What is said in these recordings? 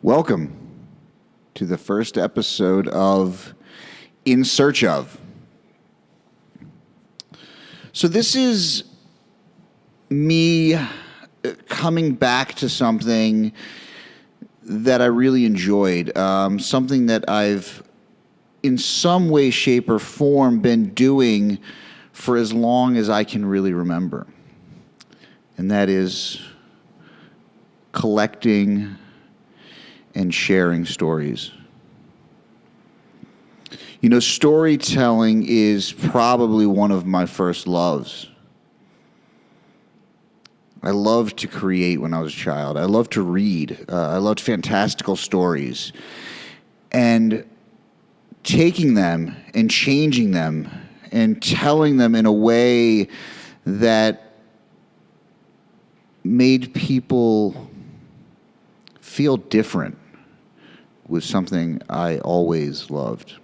Welcome to the first episode of In Search Of. So this is me coming back to something that I really enjoyed, something that I've in some way, shape, or form been doing for as long as I can really remember. And that is collecting and sharing stories. You know, storytelling is probably one of my first loves. I loved to create when I was a child. I loved to read. I loved fantastical stories. And taking them and changing them and telling them in a way that made people feel different was something I always loved.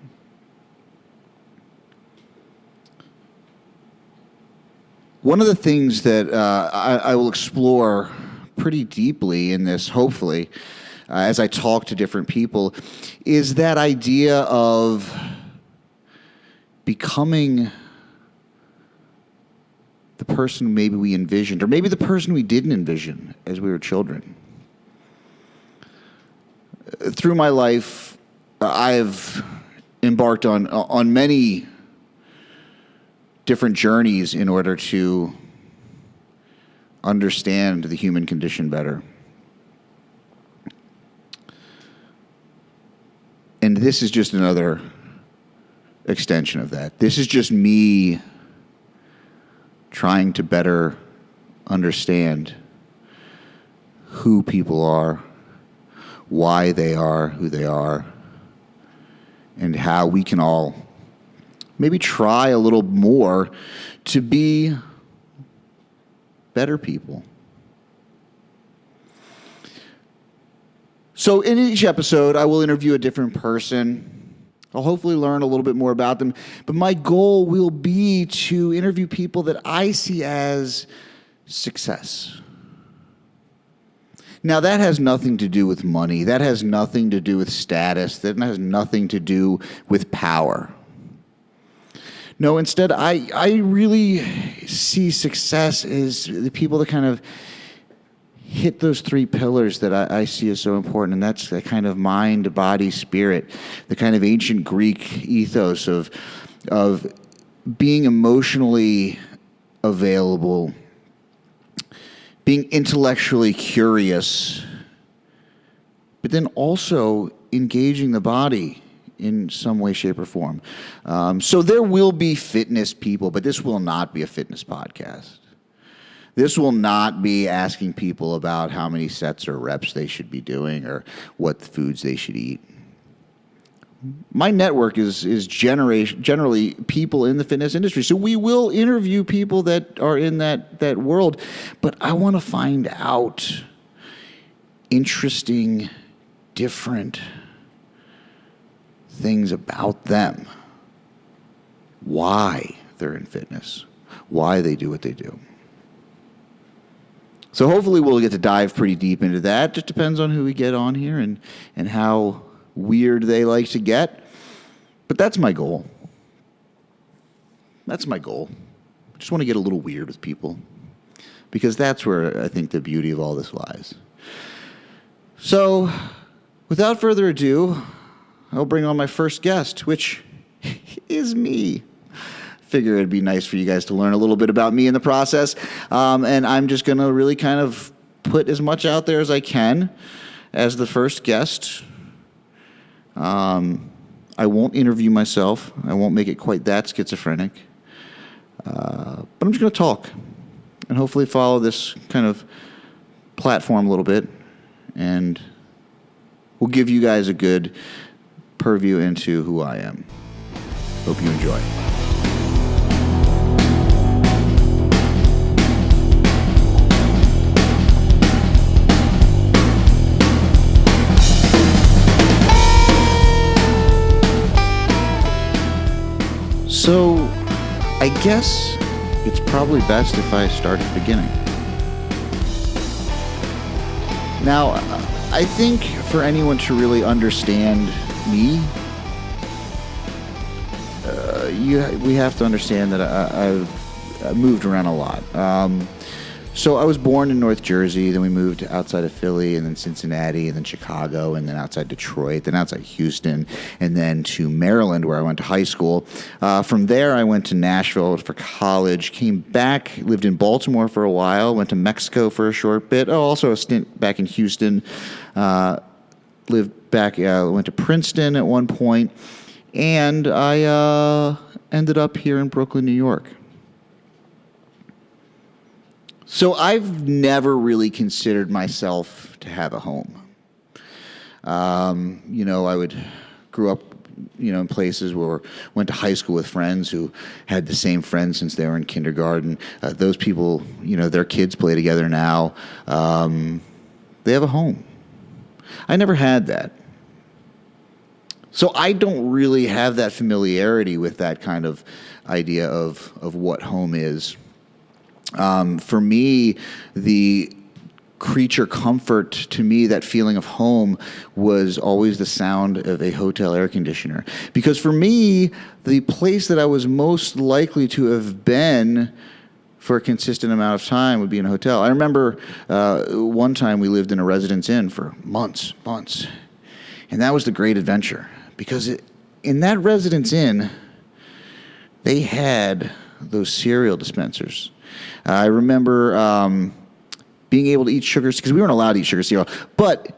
One of the things that I will explore pretty deeply in this, hopefully, as I talk to different people, is that idea of becoming the person maybe we envisioned, or maybe the person we didn't envision as we were children. Through my life, I've embarked on many different journeys in order to understand the human condition better. And this is just another extension of that. This is just me trying to better understand who people are, why they are who they are, and how we can all maybe try a little more to be better people. So in each episode, I will interview a different person. I'll hopefully learn a little bit more about them. But my goal will be to interview people that I see as success. Now, that has nothing to do with money. That has nothing to do with status. That has nothing to do with power. No, instead, I really see success as the people that kind of hit those three pillars that I see as so important, and that's the kind of mind, body, spirit, the kind of ancient Greek ethos of being emotionally available, being intellectually curious, but then also engaging the body in some way, shape, or form. So there will be fitness people, but this will not be a fitness podcast. This will not be asking people about how many sets or reps they should be doing or what foods they should eat. My network is generally people in the fitness industry. So we will interview people that are in that world, but I want to find out interesting, different things about them. Why they're in fitness, why they do what they do. So hopefully we'll get to dive pretty deep into that. Just depends on who we get on here and how weird they like to get. But that's my goal. That's my goal. I just want to get a little weird with people, because that's where I think the beauty of all this lies. So without further ado, I'll bring on my first guest, which is me. Figure it'd be nice for you guys to learn a little bit about me in the process. And I'm just going to really kind of put as much out there as I can as the first guest. I won't interview myself. I won't make it quite that schizophrenic. But I'm just going to talk and hopefully follow this kind of platform a little bit. And we'll give you guys a good purview into who I am. Hope you enjoy. So, I guess it's probably best if I start at the beginning. Now, I think for anyone to really understand me, we have to understand that I've moved around a lot. So I was born in North Jersey, then we moved outside of Philly, and then Cincinnati, and then Chicago, and then outside Detroit, then outside Houston, and then to Maryland, where I went to high school. From there, I went to Nashville for college, came back, lived in Baltimore for a while, went to Mexico for a short bit, also a stint back in Houston, lived back, went to Princeton at one point, and I ended up here in Brooklyn, New York. So I've never really considered myself to have a home. I grew up, in places where went to high school with friends who had the same friends since they were in kindergarten. Those people, their kids play together now. They have a home. I never had that. So I don't really have that familiarity with that kind of idea of what home is. For me, the creature comfort to me, that feeling of home, was always the sound of a hotel air conditioner. Because for me, the place that I was most likely to have been for a consistent amount of time would be in a hotel. I remember one time we lived in a Residence Inn for months. And that was the great adventure. Because in that Residence Inn, they had those cereal dispensers. I remember being able to eat sugar, because we weren't allowed to eat sugar cereal. But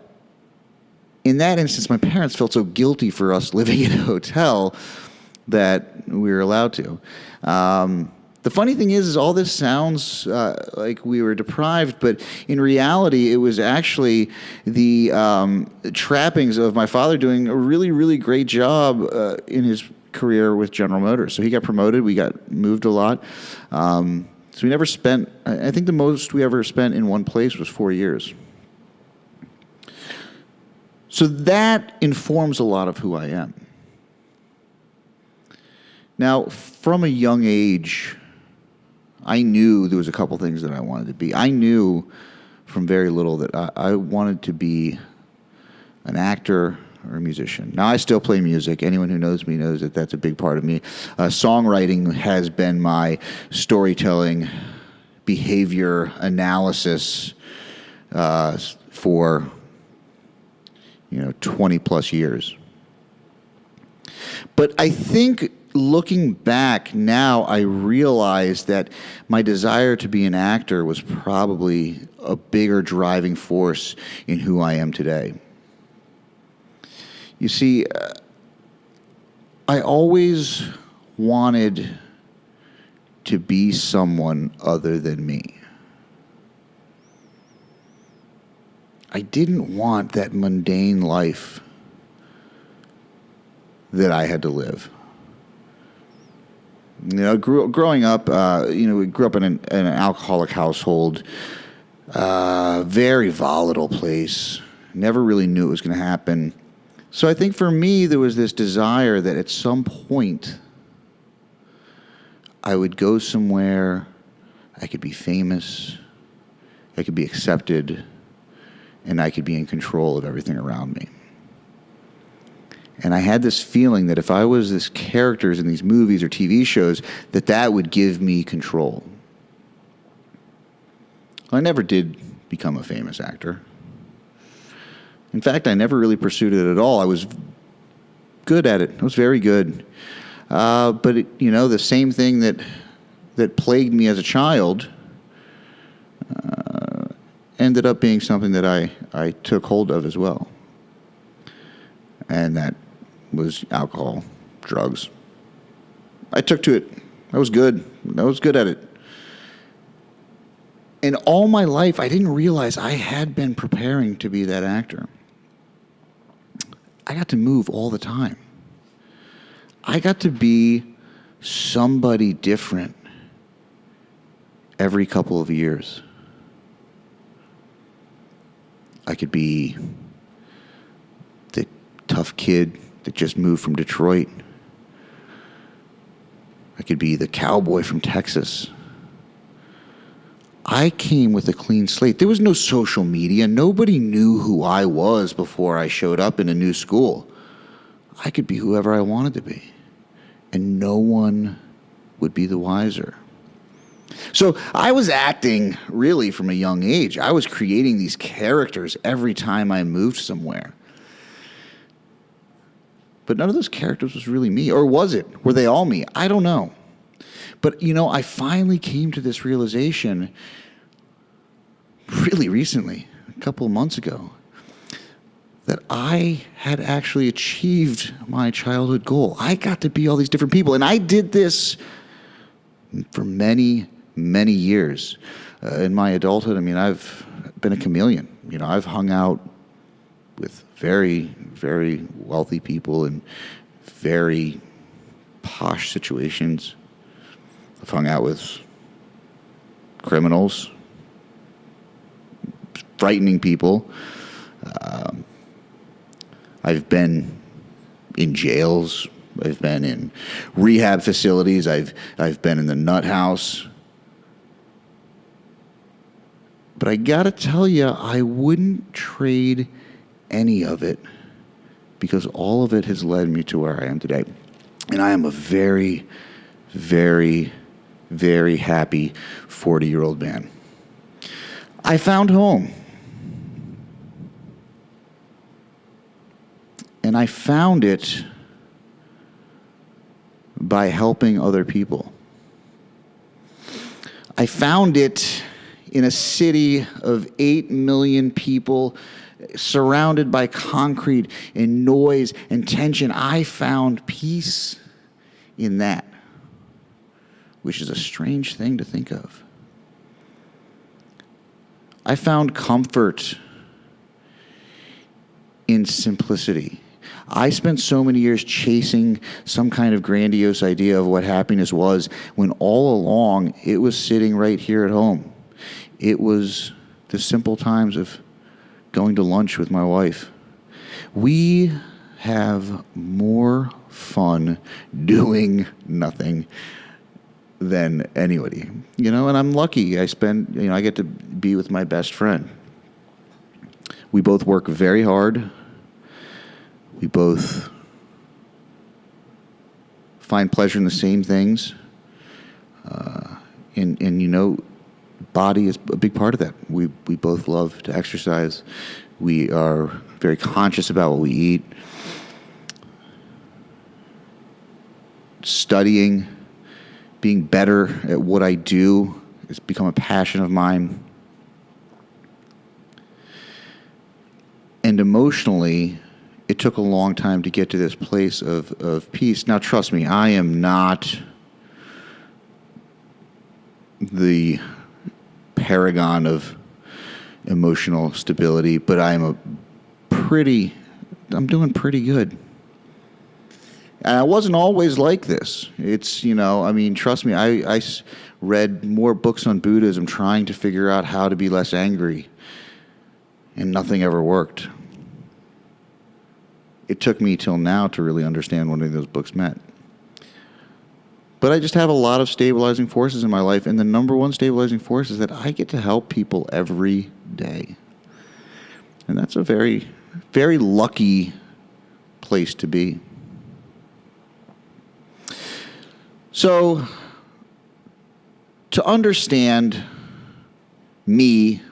in that instance, my parents felt so guilty for us living in a hotel that we were allowed to. The funny thing is all this sounds like we were deprived, but in reality, it was actually the trappings of my father doing a really, really great job in his career with General Motors. So he got promoted. We got moved a lot. So we never spent, I think the most we ever spent in one place was 4 years. So that informs a lot of who I am. Now, from a young age, I knew there was a couple things that I wanted to be. I knew from very little that I wanted to be an actor or a musician. Now, I still play music. Anyone who knows me knows that that's a big part of me. Songwriting has been my storytelling, behavior analysis for 20 plus years. But I think looking back now, I realize that my desire to be an actor was probably a bigger driving force in who I am today. You see, I always wanted to be someone other than me. I didn't want that mundane life that I had to live. Growing up, we grew up in an alcoholic household, very volatile place. Never really knew it was going to happen. So I think for me, there was this desire that at some point I would go somewhere, I could be famous, I could be accepted, and I could be in control of everything around me. And I had this feeling that if I was this characters in these movies or TV shows, that would give me control. I never did become a famous actor. In fact, I never really pursued it at all. I was good at it. I was very good. But the same thing that plagued me as a child ended up being something that I took hold of as well. And that was alcohol, drugs. I took to it. I was good. I was good at it. And all my life, I didn't realize I had been preparing to be that actor. I got to move all the time. I got to be somebody different every couple of years. I could be the tough kid that just moved from Detroit. I could be the cowboy from Texas. I came with a clean slate. There was no social media. Nobody knew who I was before I showed up in a new school. I could be whoever I wanted to be, and no one would be the wiser. So I was acting really from a young age. I was creating these characters every time I moved somewhere. But none of those characters was really me. Or was it? Were they all me? I don't know. But, I finally came to this realization really recently, a couple of months ago, that I had actually achieved my childhood goal. I got to be all these different people. And I did this for many, many years. In my adulthood, I've been a chameleon. I've hung out with very, very wealthy people in very posh situations. I've hung out with criminals, frightening people. I've been in jails. I've been in rehab facilities. I've been in the nut house. But I gotta tell you, I wouldn't trade any of it, because all of it has led me to where I am today. And I am a very, very, very happy 40-year-old man. I found home. And I found it by helping other people. I found it in a city of 8 million people, surrounded by concrete and noise and tension. I found peace in that, which is a strange thing to think of. I found comfort in simplicity. I spent so many years chasing some kind of grandiose idea of what happiness was, when all along it was sitting right here at home. It was the simple times of going to lunch with my wife. We have more fun doing nothing than anybody, and I'm lucky. I get to be with my best friend. We both work very hard. We both find pleasure in the same things. And body is a big part of that. We both love to exercise. We are very conscious about what we eat. Studying, being better at what I do has become a passion of mine. And emotionally, it took a long time to get to this place of peace. Now, trust me, I am not the paragon of emotional stability, but I'm doing pretty good. And I wasn't always like this. It's, trust me, I read more books on Buddhism trying to figure out how to be less angry, and nothing ever worked. It took me till now to really understand what any of those books meant. But I just have a lot of stabilizing forces in my life, and the number one stabilizing force is that I get to help people every day. And that's a very, very lucky place to be. So, to understand me,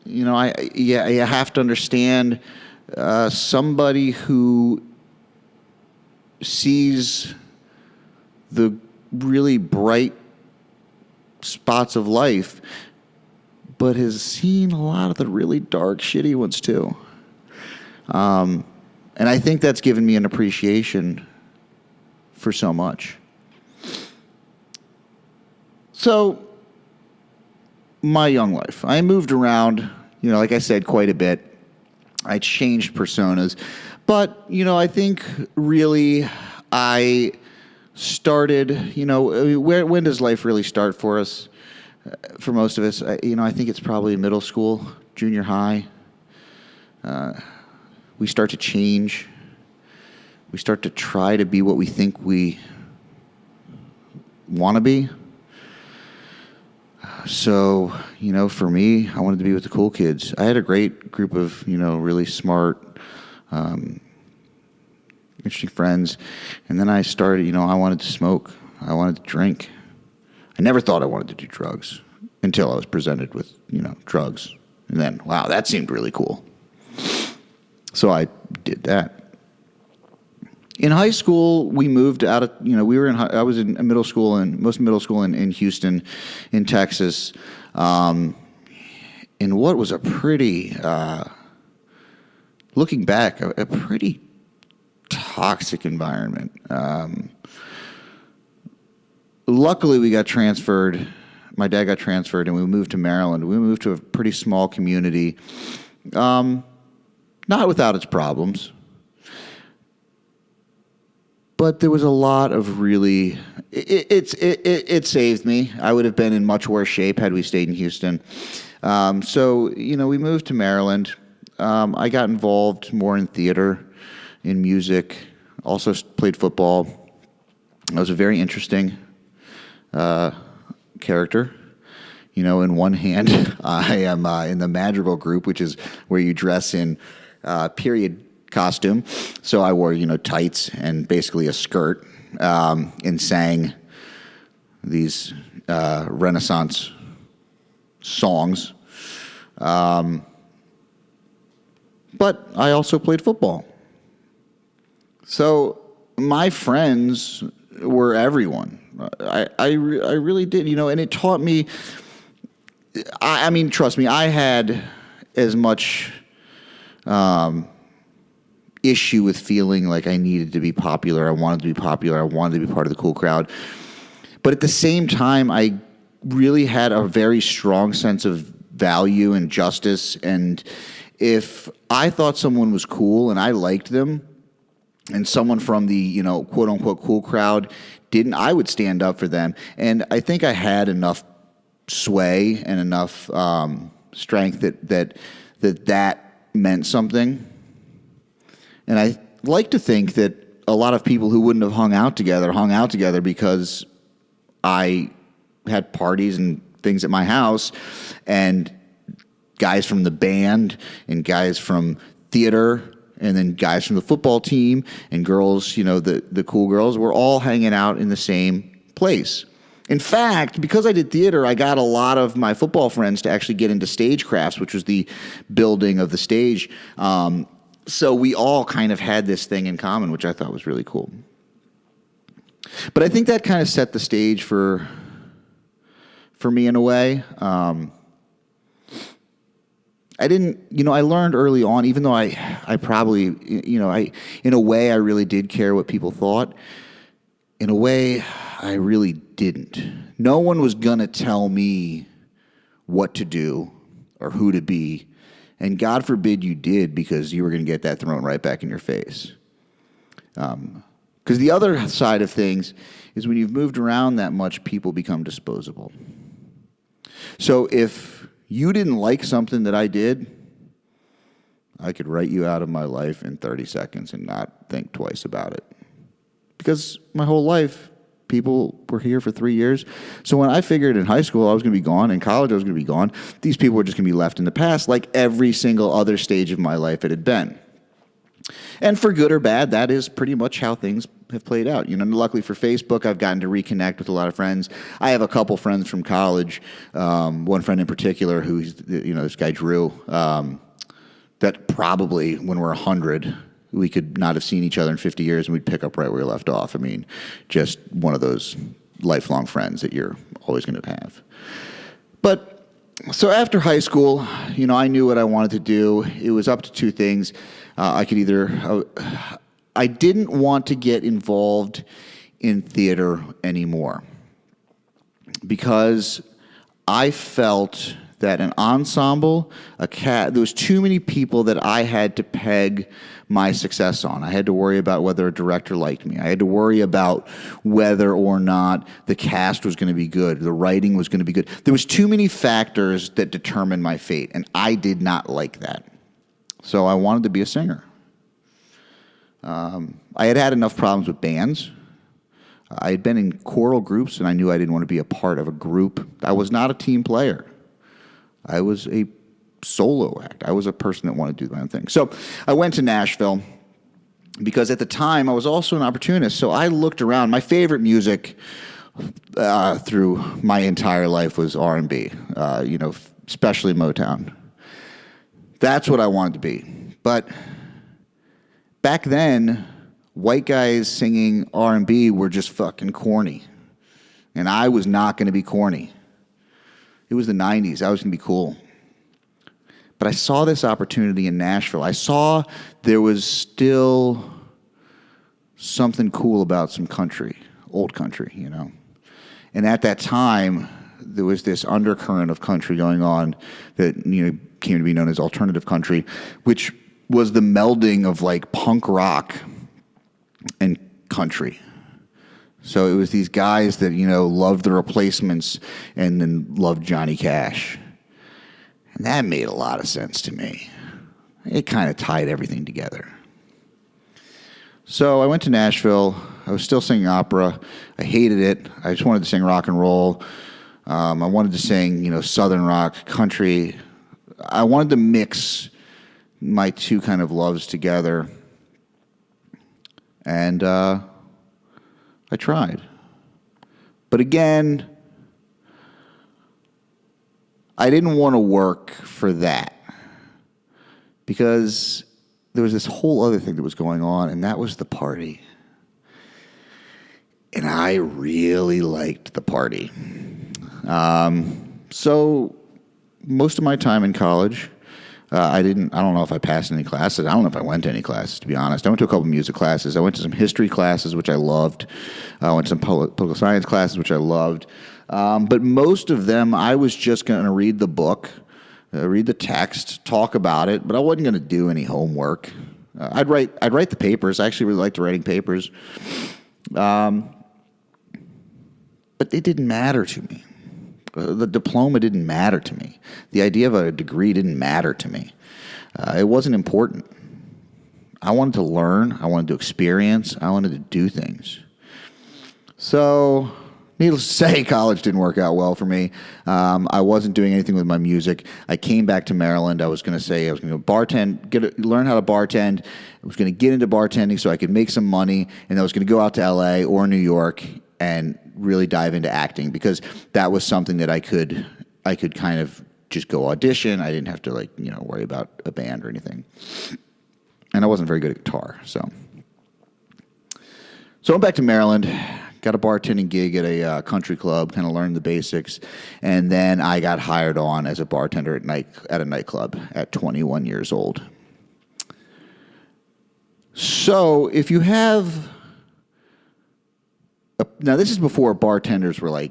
you have to understand somebody who sees the really bright spots of life, but has seen a lot of the really dark, shitty ones too. And I think that's given me an appreciation for so much. So, my young life. I moved around, like I said, quite a bit. I changed personas. But, I think really I started, when does life really start for us? For most of us, I think it's probably middle school, junior high. We start to change. We start to try to be what we think we want to be. So, for me, I wanted to be with the cool kids. I had a great group of, really smart, interesting friends. And then I started, I wanted to smoke. I wanted to drink. I never thought I wanted to do drugs until I was presented with, drugs. And then, wow, that seemed really cool. So I did that. In high school, we moved out of, I was in middle school and most middle school in Houston, in Texas. In what was a pretty, looking back, a pretty toxic environment. Luckily, we got transferred. My dad got transferred, and we moved to Maryland. We moved to a pretty small community, not without its problems. But there was a lot of really, it saved me. I would have been in much worse shape had we stayed in Houston. So, we moved to Maryland. I got involved more in theater, in music, also played football. I was a very interesting character. In one hand, I am in the Madrigal group, which is where you dress in period costume. So I wore, tights and basically a skirt, and sang these Renaissance songs. But I also played football. So my friends were everyone. I really did, and it taught me, I mean, trust me, I had as much issue with feeling like I needed to be popular. I wanted to be popular. I wanted to be part of the cool crowd. But at the same time, I really had a very strong sense of value and justice. And if I thought someone was cool and I liked them, and someone from the, quote unquote cool crowd didn't, I would stand up for them. And I think I had enough sway and enough strength that meant something. And I like to think that a lot of people who wouldn't have hung out together because I had parties and things at my house, and guys from the band and guys from theater and then guys from the football team and girls, the cool girls, were all hanging out in the same place. In fact, because I did theater, I got a lot of my football friends to actually get into stagecrafts, which was the building of the stage. So we all kind of had this thing in common, which I thought was really cool. But I think that kind of set the stage for me in a way. I didn't, I learned early on, even though I probably, in a way I really did care what people thought. In a way, I really didn't. No one was going to tell me what to do or who to be. And God forbid you did, because you were going to get that thrown right back in your face. Because the other side of things is when you've moved around that much, people become disposable. So if you didn't like something that I did, I could write you out of my life in 30 seconds and not think twice about it. Because my whole life, people were here for 3 years. So when I figured in high school I was going to be gone, in college I was going to be gone, these people were just going to be left in the past, like every single other stage of my life it had been. And for good or bad, that is pretty much how things have played out. Luckily for Facebook, I've gotten to reconnect with a lot of friends. I have a couple friends from college, one friend in particular who's, this guy Drew, that probably when we're 100, we could not have seen each other in 50 years and we'd pick up right where we left off. I mean, just one of those lifelong friends that you're always going to have. But so after high school, I knew what I wanted to do. It was up to two things. I didn't want to get involved in theater anymore because I felt that an ensemble, there was too many people that I had to peg my success on. I had to worry about whether a director liked me. I had to worry about whether or not the cast was going to be good, the writing was going to be good. There was too many factors that determined my fate, and I did not like that. So I wanted to be a singer. I had enough problems with bands. I had been in choral groups, and I knew I didn't want to be a part of a group. I was not a team player. I was a solo act. I was a person that wanted to do my own thing. So I went to Nashville because at the time I was also an opportunist. So I looked around. My favorite music through my entire life was R&B, especially Motown. That's what I wanted to be. But back then, white guys singing R&B were just fucking corny. And I was not going to be corny. It was the 90s. I was going to be cool. But I saw this opportunity in Nashville. I saw there was still something cool about some country, old country, And at that time, there was this undercurrent of country going on that came to be known as alternative country, which was the melding of like punk rock and country. So it was these guys that, loved the Replacements and then loved Johnny Cash. And that made a lot of sense to me. It kind of tied everything together. So I went to Nashville. I was still singing opera. I hated it. I just wanted to sing rock and roll. I wanted to sing, southern rock, country. I wanted to mix my two kind of loves together. And I tried. But again, I didn't want to work for that because there was this whole other thing that was going on, and that was the party. And I really liked the party. So most of my time in college, I don't know if I passed any classes. I don't know if I went to any classes, to be honest. I went to a couple music classes. I went to some history classes, which I loved. I went to some political science classes, which I loved. But most of them, I was just going to read the book, read the text, talk about it, but I wasn't going to do any homework. I'd write the papers. I actually really liked writing papers. But they didn't matter to me. The diploma didn't matter to me. The idea of a degree didn't matter to me. It wasn't important. I wanted to learn. I wanted to experience. I wanted to do things. So, needless to say, college didn't work out well for me. I wasn't doing anything with my music. I came back to Maryland. I was going to go bartend, learn how to bartend. I was going to get into bartending so I could make some money, and I was going to go out to L.A. or New York and really dive into acting because that was something that I could kind of just go audition. I didn't have to worry about a band or anything. And I wasn't very good at guitar, so I went back to Maryland, got a bartending gig at a country club, kind of learned the basics, and then I got hired on as a bartender at a nightclub at 21 years old. So if you have now, this is before bartenders were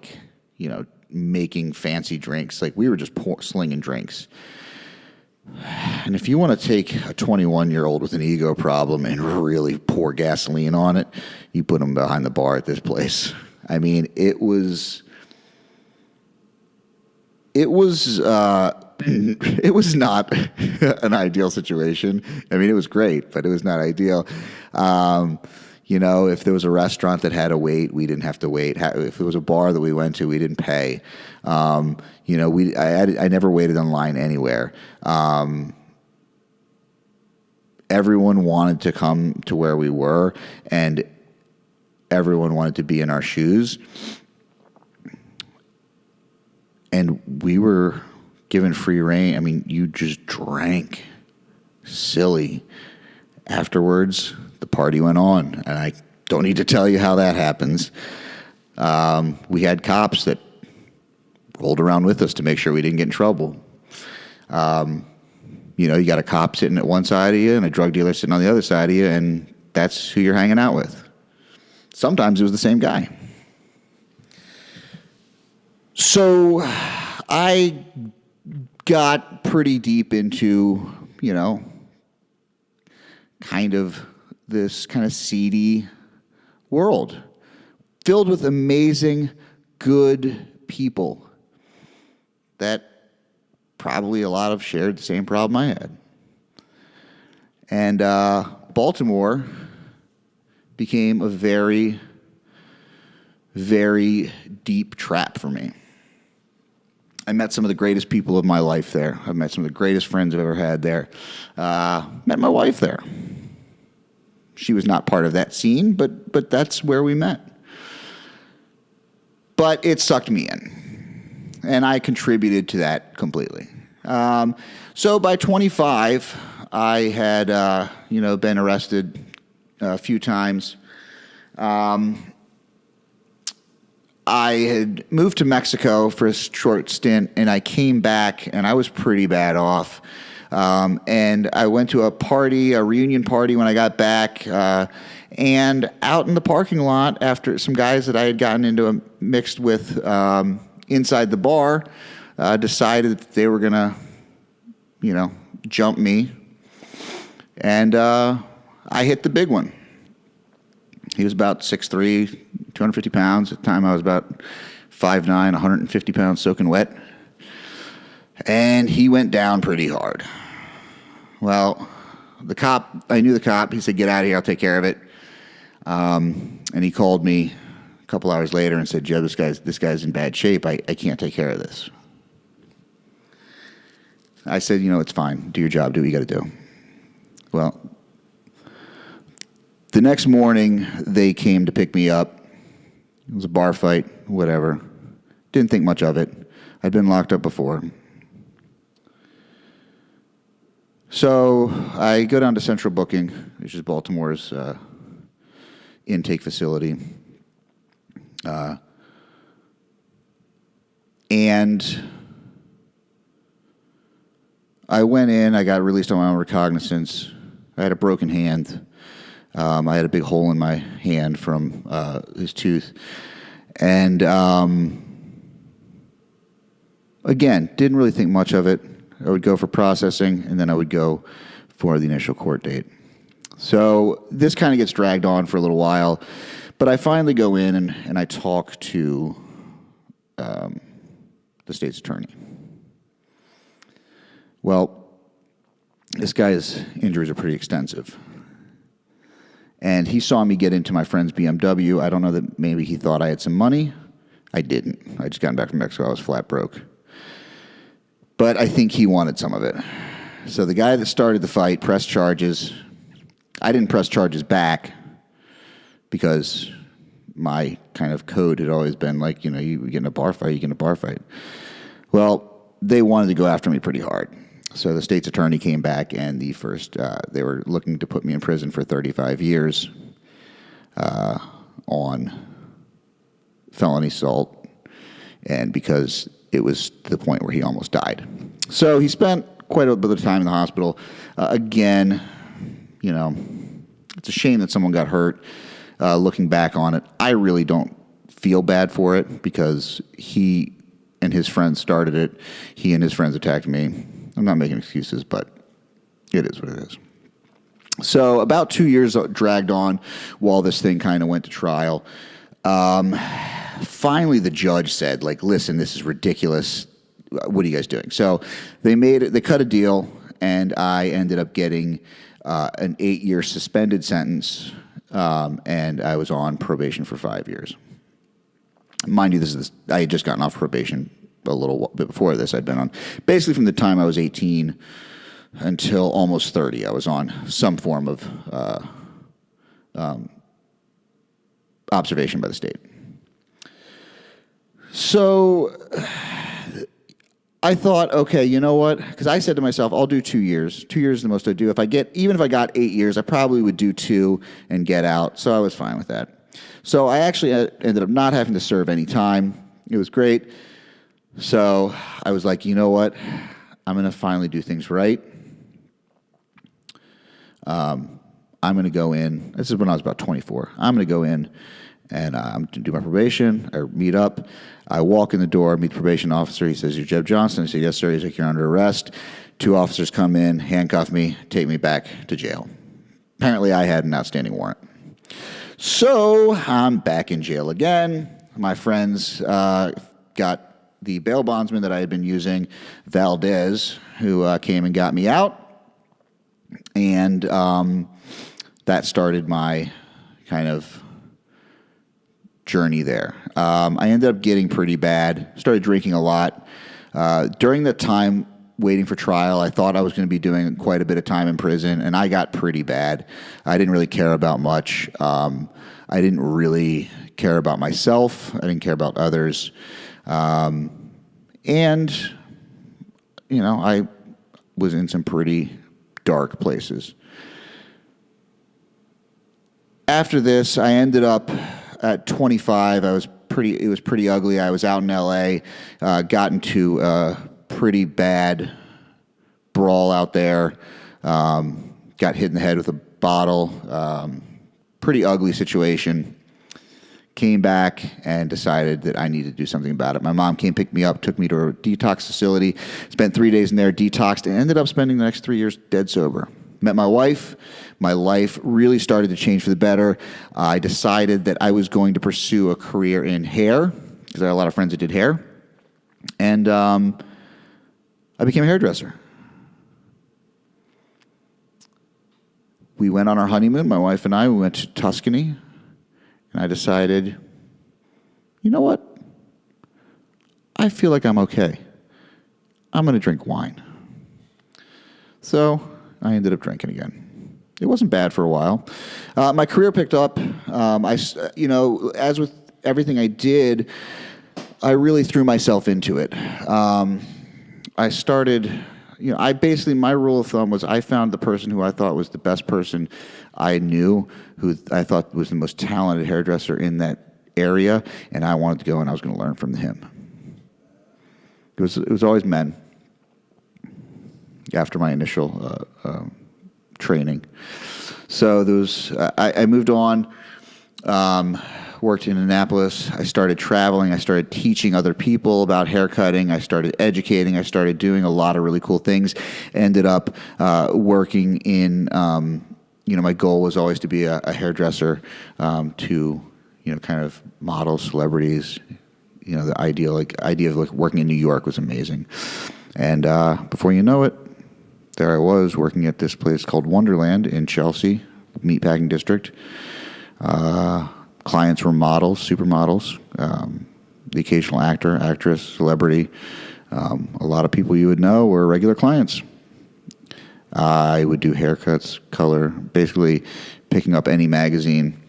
making fancy drinks. We were just slinging drinks. And if you want to take a 21-year-old with an ego problem and really pour gasoline on it, you put them behind the bar at this place. I mean, it was it was not an ideal situation. I mean, it was great, but it was not ideal. If there was a restaurant that had to wait, we didn't have to wait. If there was a bar that we went to, we didn't pay. I never waited in line anywhere. Everyone wanted to come to where we were, and everyone wanted to be in our shoes. And we were given free reign. I mean, you just drank silly. Afterwards, the party went on, and I don't need to tell you how that happens. We had cops that rolled around with us to make sure we didn't get in trouble. You got a cop sitting at one side of you and a drug dealer sitting on the other side of you, and that's who you're hanging out with. Sometimes it was the same guy. So I got pretty deep into, kind of this kind of seedy world filled with amazing, good people that probably a lot of shared the same problem I had. And Baltimore became a very very deep trap for me. I met some of the greatest people of my life there. I've met some of the greatest friends I've ever had there. Met my wife there. She was not part of that scene, but that's where we met. But it sucked me in, and I contributed to that completely. So by 25, I had been arrested a few times. I had moved to Mexico for a short stint, and I came back, and I was pretty bad off. And I went to a reunion party when I got back, and out in the parking lot, after some guys that I had gotten into mixed with inside the bar, decided that they were going to, jump me. And I hit the big one. He was about 6'3", 250 pounds. At the time, I was about 5'9", 150 pounds soaking wet. And he went down pretty hard. Well, I knew the cop. He said, "Get out of here. I'll take care of it." And he called me a couple hours later and said, "Joe, this guy's in bad shape. I can't take care of this." I said, "It's fine. Do your job. Do what you got to do." Well, the next morning, they came to pick me up. It was a bar fight, whatever. Didn't think much of it. I'd been locked up before. So I go down to Central Booking, which is Baltimore's intake facility. And I went in. I got released on my own recognizance. I had a broken hand. I had a big hole in my hand from his tooth. And again, didn't really think much of it. I would go for processing, and then I would go for the initial court date. So this kind of gets dragged on for a little while. But I finally go in and I talk to the state's attorney. Well, this guy's injuries are pretty extensive. And he saw me get into my friend's BMW. I don't know that maybe he thought I had some money. I didn't. I just gotten back from Mexico. I was flat broke. But I think he wanted some of it. So the guy that started the fight pressed charges. I didn't press charges back because my kind of code had always been like, you get in a bar fight, you get in a bar fight. Well, they wanted to go after me pretty hard. So the state's attorney came back, and they were looking to put me in prison for 35 years on felony assault, and because it was to the point where he almost died. So he spent quite a bit of time in the hospital. Again, it's a shame that someone got hurt. Looking back on it, I really don't feel bad for it because he and his friends started it. He and his friends attacked me. I'm not making excuses, but it is what it is. So about 2 years dragged on while this thing kind of went to trial. Finally, the judge said, listen, this is ridiculous. What are you guys doing? So they cut a deal, and I ended up getting an 8-year suspended sentence, and I was on probation for 5 years. Mind you, I had just gotten off probation a little bit before this. I'd been on, basically from the time I was 18 until almost 30, I was on some form of observation by the state. So I thought, okay, you know what? Because I said to myself, I'll do 2 years. 2 years is the most I do. Even if I got 8 years, I probably would do 2 and get out. So I was fine with that. So I actually ended up not having to serve any time. It was great. So I was like, you know what? I'm going to finally do things right. I'm going to go in. This is when I was about 24. I'm going to go in and I'm going to do my probation or meet up. I walk in the door, meet the probation officer. He says, "You're Jeb Johnston." I say, "Yes, sir." He's like, "You're under arrest." 2 officers come in, handcuff me, take me back to jail. Apparently, I had an outstanding warrant. So I'm back in jail again. My friends got the bail bondsman that I had been using, Valdez, who came and got me out. And that started my kind of journey there. I ended up getting pretty bad, started drinking a lot. During that time waiting for trial, I thought I was going to be doing quite a bit of time in prison, and I got pretty bad. I didn't really care about much. I didn't really care about myself. I didn't care about others. And, I was in some pretty dark places. After this, I ended up at 25. It was pretty ugly. I was out in LA, got into a pretty bad brawl out there, got hit in the head with a bottle, pretty ugly situation. Came back and decided that I needed to do something about it. My mom came, picked me up, took me to a detox facility, spent 3 days in there, detoxed, and ended up spending the next 3 years dead sober. Met my wife. My life really started to change for the better. I decided that I was going to pursue a career in hair, because I had a lot of friends that did hair. And I became a hairdresser. We went on our honeymoon, my wife and I. We went to Tuscany. And I decided, you know what? I feel like I'm okay. I'm going to drink wine. So I ended up drinking again. It wasn't bad for a while. My career picked up. As with everything I did, I really threw myself into it. I started, my rule of thumb was I found the person who I thought was the best person I knew, who I thought was the most talented hairdresser in that area, and I wanted to go and I was going to learn from him. It was always men after my initial training. So I moved on, worked in Annapolis. I started traveling. I started teaching other people about haircutting. I started educating. I started doing a lot of really cool things. Ended up working in, my goal was always to be a hairdresser to, kind of model celebrities. The idea of working in New York was amazing. And before you know it, there I was working at this place called Wonderland in Chelsea, meatpacking district. Clients were models, supermodels, the occasional actor, actress, celebrity. A lot of people you would know were regular clients. I would do haircuts, color, basically picking up any magazine,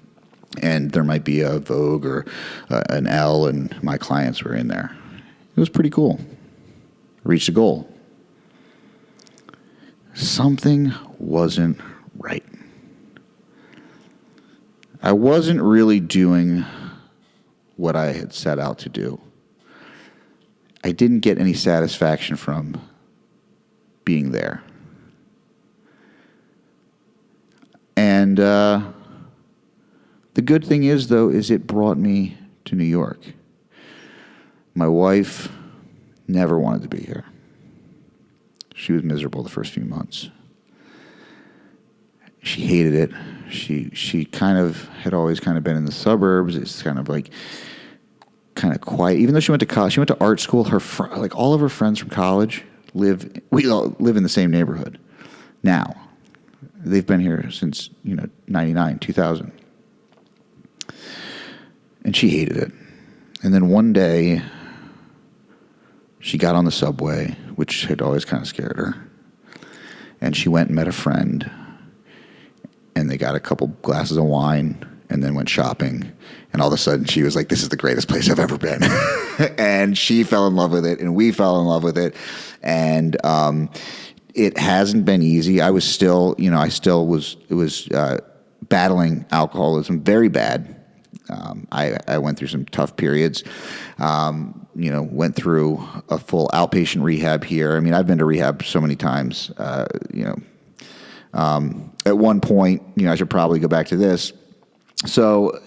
and there might be a Vogue or an Elle, and my clients were in there. It was pretty cool. Reached a goal. Something wasn't right. I wasn't really doing what I had set out to do. I didn't get any satisfaction from being there. And the good thing is, though, is it brought me to New York. My wife never wanted to be here. She was miserable the first few months. She hated it. She kind of had always kind of been in the suburbs. It's kind of quiet. Even though she went to college, she went to art school. All of her friends from college we all live in the same neighborhood now. They've been here since 99, 2000. And she hated it. And then one day, she got on the subway, which had always kind of scared her. And she went and met a friend. And they got a couple glasses of wine and then went shopping. And all of a sudden, she was like, this is the greatest place I've ever been. And she fell in love with it, and we fell in love with it. And it hasn't been easy. I was still, was battling alcoholism very bad. I went through some tough periods. Went through a full outpatient rehab here. I mean, I've been to rehab so many times. At one point, I should probably go back to this. So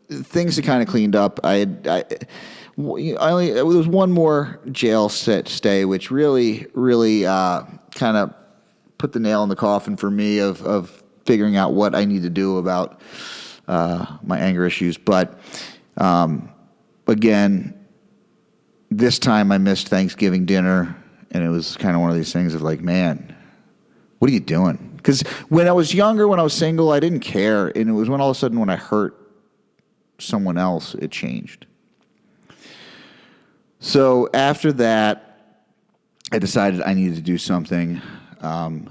things had kind of cleaned up. There was one more jail stay, which really kind of put the nail in the coffin for me of figuring out what I need to do about my anger issues. But again, this time I missed Thanksgiving dinner, and it was kind of one of these things of like, man, what are you doing? Because when I was younger, when I was single, I didn't care. And it was when all of a sudden when I hurt someone else, it changed. So after that, I decided I needed to do something, and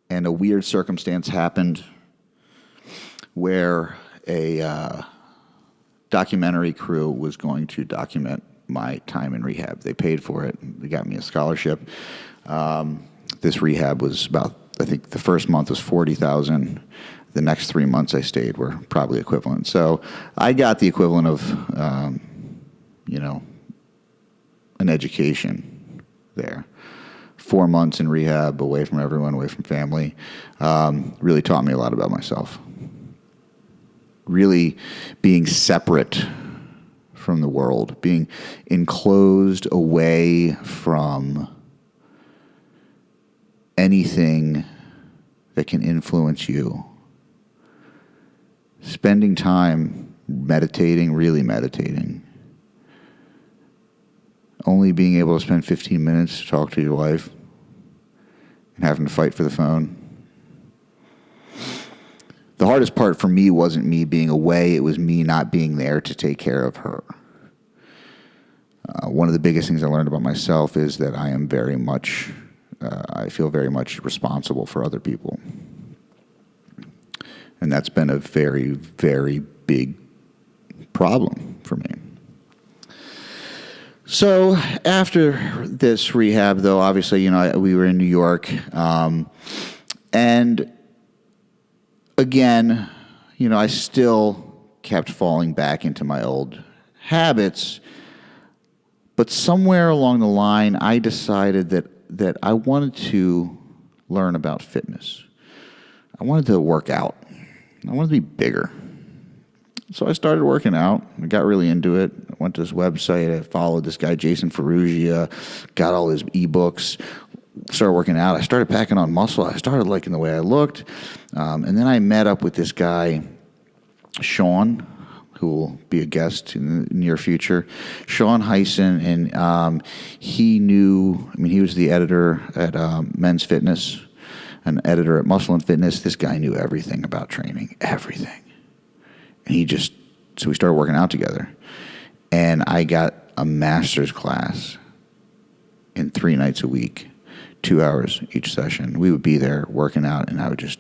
a weird circumstance happened where a documentary crew was going to document my time in rehab. They paid for it. They got me a scholarship. This rehab was about, I think the first month was $40,000. The next 3 months I stayed were probably equivalent. So I got the equivalent of, an education there. 4 months in rehab, away from everyone, away from family, really taught me a lot about myself. Really being separate from the world, being enclosed away from anything that can influence you. Spending time meditating, really meditating. Only being able to spend 15 minutes to talk to your wife and having to fight for the phone. The hardest part for me wasn't me being away, it was me not being there to take care of her. One of the biggest things I learned about myself is that I am very much, I feel very much responsible for other people. And that's been a very, very big problem for me. So after this rehab, though, obviously, we were in New York, and again, I still kept falling back into my old habits, but somewhere along the line, I decided that I wanted to learn about fitness. I wanted to work out. I wanted to be bigger. So I started working out. I got really into it. I went to this website. I followed this guy, Jason Ferrugia, got all his ebooks, started working out. I started packing on muscle. I started liking the way I looked. And then I met up with this guy, Sean, who will be a guest in the near future, Sean Heisen. And he was the editor at Men's Fitness, an editor at Muscle and Fitness. This guy knew everything about training, everything. And so we started working out together. And I got a master's class in 3 nights a week, 2 hours each session. We would be there working out, and I would just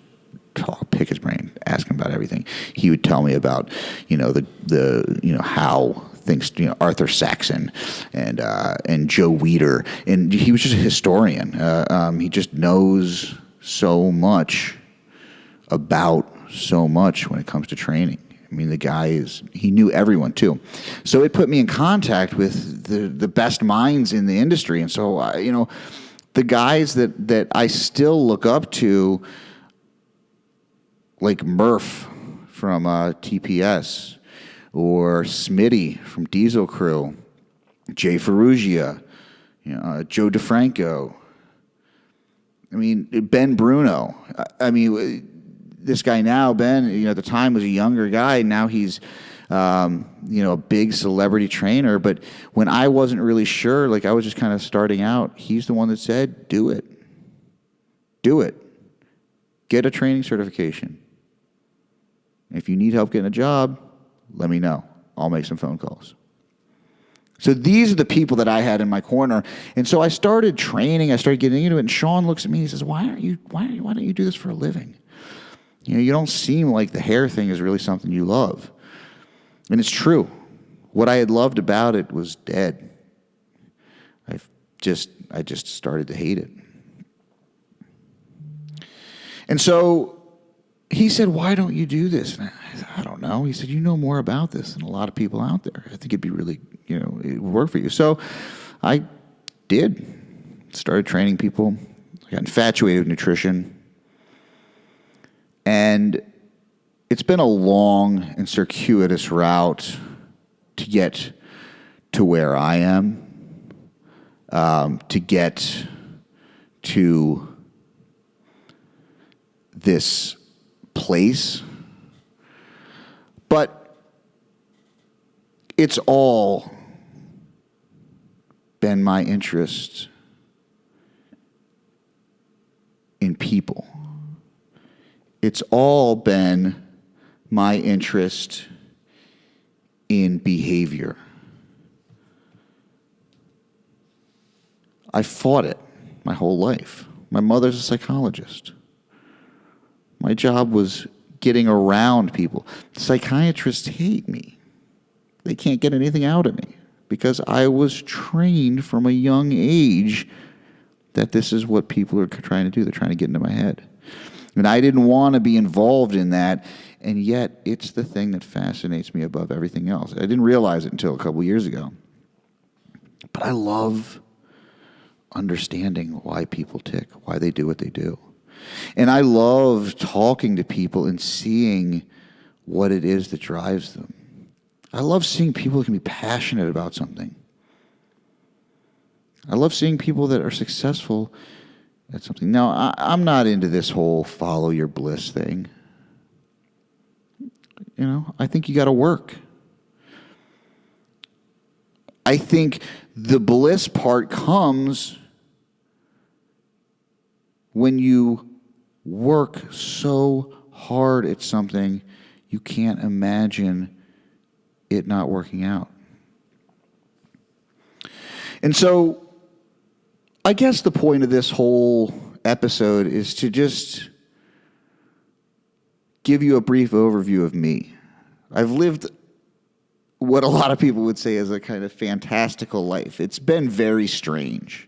pick his brain, ask him about everything. He would tell me about, how things, Arthur Saxon and Joe Weider. And he was just a historian. He just knows so much about so much when it comes to training. I mean, the guy he knew everyone too. So it put me in contact with the best minds in the industry. And so, the guys that I still look up to, like Murph from TPS, or Smitty from Diesel Crew, Jay Ferrugia, Joe DeFranco. I mean, Ben Bruno. This guy now, Ben, at the time was a younger guy. Now he's, a big celebrity trainer. But when I wasn't really sure, I was just kind of starting out, he's the one that said, do it. Do it. Get a training certification. If you need help getting a job, let me know. I'll make some phone calls. So these are the people that I had in my corner. And so I started training. I started getting into it. And Sean looks at me and he says, why don't you do this for a living? You don't seem like the hair thing is really something you love. And it's true. What I had loved about it was dead. I just started to hate it. And so he said, why don't you do this? And I said, I don't know. He said, you know more about this than a lot of people out there. I think it'd be really, it would work for you. So I did. Started training people. I got infatuated with nutrition. And it's been a long and circuitous route to get to where I am, to get to this place. But it's all been my interest in people. It's all been my interest in behavior. I fought it my whole life. My mother's a psychologist. My job was getting around people. Psychiatrists hate me. They can't get anything out of me because I was trained from a young age that this is what people are trying to do. They're trying to get into my head. And I didn't want to be involved in that, and yet it's the thing that fascinates me above everything else. I didn't realize it until a couple years ago. But I love understanding why people tick, why they do what they do. And I love talking to people and seeing what it is that drives them. I love seeing people who can be passionate about something. I love seeing people that are successful at something. Now, I'm not into this whole follow your bliss thing. You know, I think you got to work. I think the bliss part comes when you work so hard at something you can't imagine it not working out. And so I guess the point of this whole episode is to just give you a brief overview of me. I've lived what a lot of people would say is a kind of fantastical life. It's been very strange.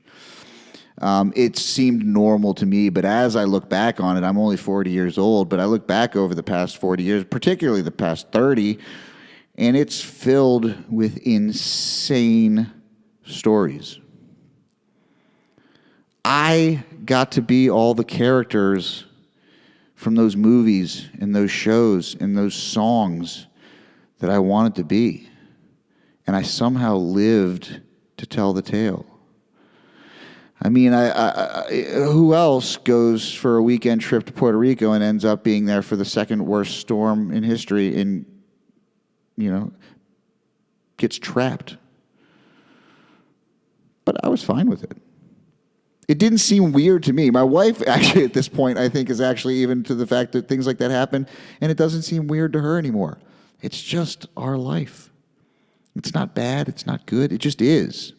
It seemed normal to me, but as I look back on it, I'm only 40 years old, but I look back over the past 40 years, particularly the past 30, and it's filled with insane stories. I got to be all the characters from those movies and those shows and those songs that I wanted to be. And I somehow lived to tell the tale. I mean, who else goes for a weekend trip to Puerto Rico and ends up being there for the second worst storm in history and, gets trapped? But I was fine with it. It didn't seem weird to me. My wife, actually, at this point, I think, is actually even to the fact that things like that happen, and it doesn't seem weird to her anymore. It's just our life. It's not bad. It's not good. It just is.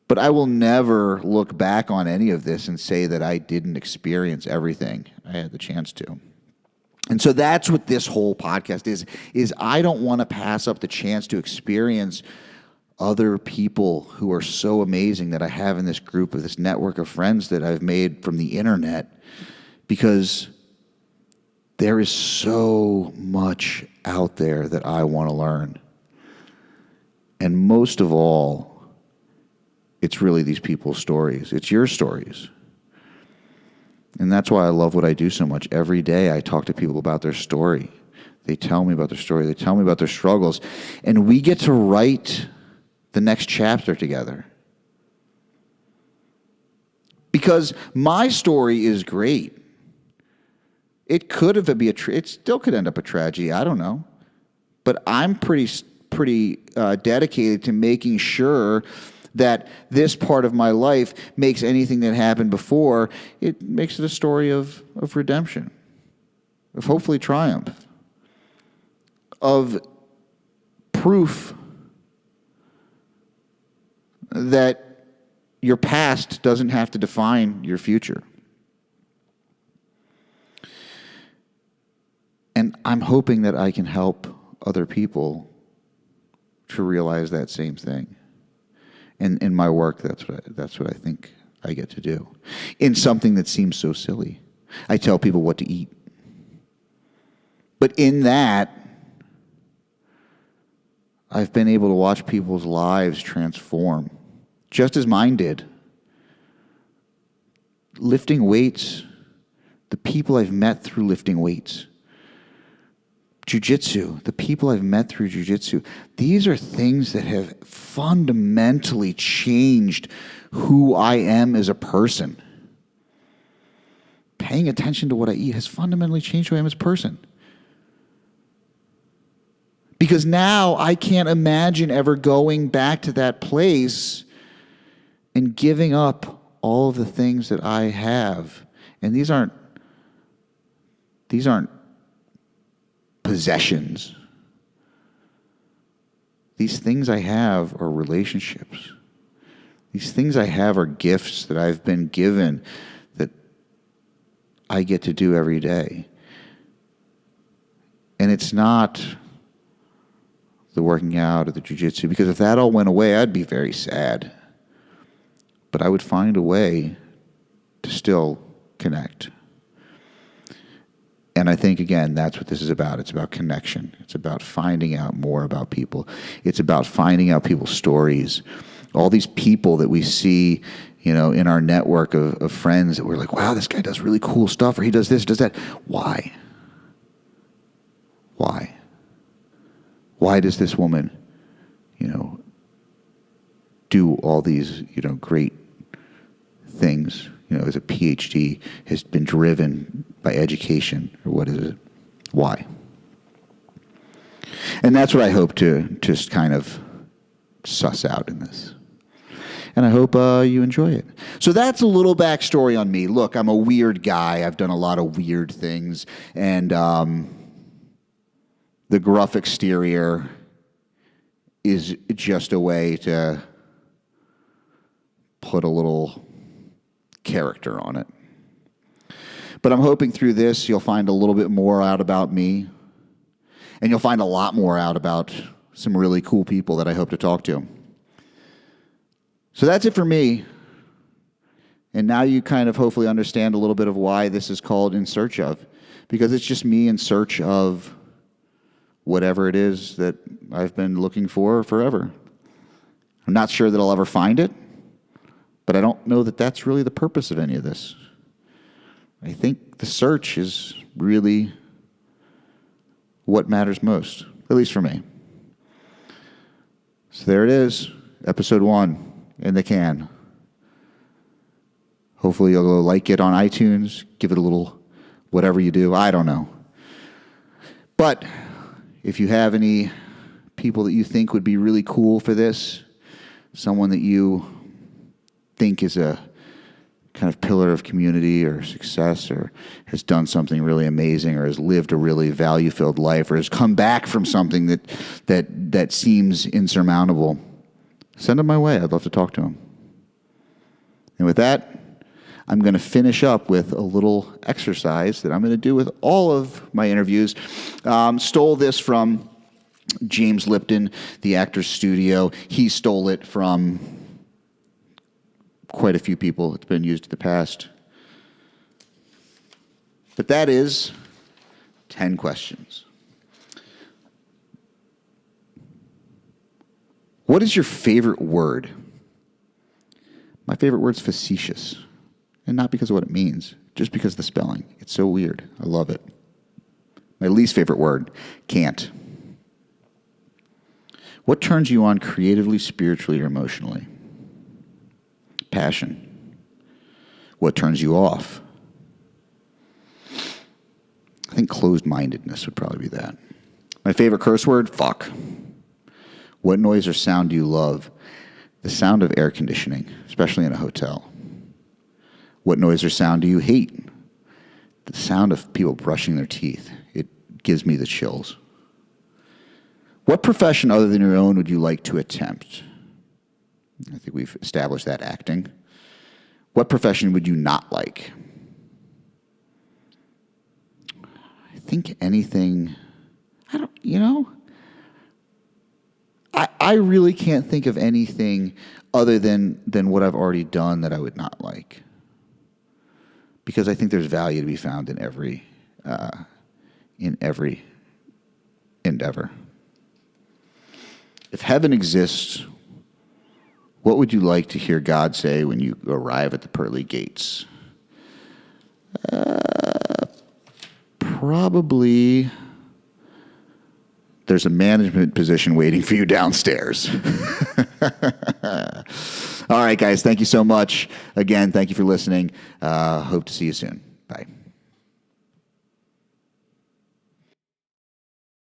But I will never look back on any of this and say that I didn't experience everything I had the chance to. And so that's what this whole podcast is I don't want to pass up the chance to experience other people who are so amazing that I have in this group of this network of friends that I've made from the internet, because there is so much out there that I want to learn. And most of all, it's really these people's stories. It's your stories. And that's why I love what I do so much. Every day I talk to people about their story. They tell me about their story. They tell me about their struggles. And we get to write the next chapter together. Because my story is great. It could have been it still could end up a tragedy. I don't know. But I'm pretty dedicated to making sure that this part of my life makes anything that happened before, it makes it a story of redemption, of hopefully triumph, of proof that your past doesn't have to define your future. And I'm hoping that I can help other people to realize that same thing. And in my work, that's what I think I get to do. In something that seems so silly. I tell people what to eat. But in that, I've been able to watch people's lives transform, just as mine did. Lifting weights, the people I've met through lifting weights. Jiu-jitsu, the people I've met through jiu-jitsu, these are things that have fundamentally changed who I am as a person. Paying attention to what I eat has fundamentally changed who I am as a person. Because now I can't imagine ever going back to that place and giving up all of the things that I have. And these aren't possessions. These things I have are relationships. These things I have are gifts that I've been given that I get to do every day. And it's not the working out or the jiu-jitsu, because if that all went away, I'd be very sad. But I would find a way to still connect. And I think, again, that's what this is about. It's about connection. It's about finding out more about people. It's about finding out people's stories. All these people that we see, in our network of friends that we're like, wow, this guy does really cool stuff, or he does this, does that. Why? Why? Why does this woman, do all these, great things? As a PhD, has been driven by education, or what is it? Why? And that's what I hope to just kind of suss out in this. And I hope you enjoy it. So that's a little backstory on me. Look, I'm a weird guy. I've done a lot of weird things. And the gruff exterior is just a way to put a little character on it. But I'm hoping through this you'll find a little bit more out about me, and you'll find a lot more out about some really cool people that I hope to talk to. So that's it for me. And now you kind of hopefully understand a little bit of why this is called In Search Of, because it's just me in search of whatever it is that I've been looking for forever. I'm not sure that I'll ever find it, but I don't know that that's really the purpose of any of this. I think the search is really what matters most, at least for me. So there it is, episode 1 in the can. Hopefully you'll go like it on iTunes, give it a little whatever you do, I don't know. But if you have any people that you think would be really cool for this, someone that you think is a kind of pillar of community or success, or has done something really amazing, or has lived a really value-filled life, or has come back from something that seems insurmountable, send them my way. I'd love to talk to them. And with that, I'm going to finish up with a little exercise that I'm going to do with all of my interviews. Stole this from James Lipton, the Actors Studio. He stole it from quite a few people. It's been used in the past. But that is 10 questions. What is your favorite word? My favorite word's facetious. And not because of what it means, just because of the spelling. It's so weird. I love it. My least favorite word, can't. What turns you on creatively, spiritually, or emotionally? Passion. What turns you off? I think closed-mindedness would probably be that. My favorite curse word, fuck. What noise or sound do you love? The sound of air conditioning, especially in a hotel. What noise or sound do you hate? The sound of people brushing their teeth. It gives me the chills. What profession other than your own would you like to attempt? I think we've established that, acting. What profession would you not like? I think anything, I really can't think of anything other than what I've already done that I would not like. Because I think there's value to be found in every endeavor. If heaven exists, what would you like to hear God say when you arrive at the pearly gates? Probably there's a management position waiting for you downstairs. All right, guys, thank you so much. Again, thank you for listening. Hope to see you soon. Bye.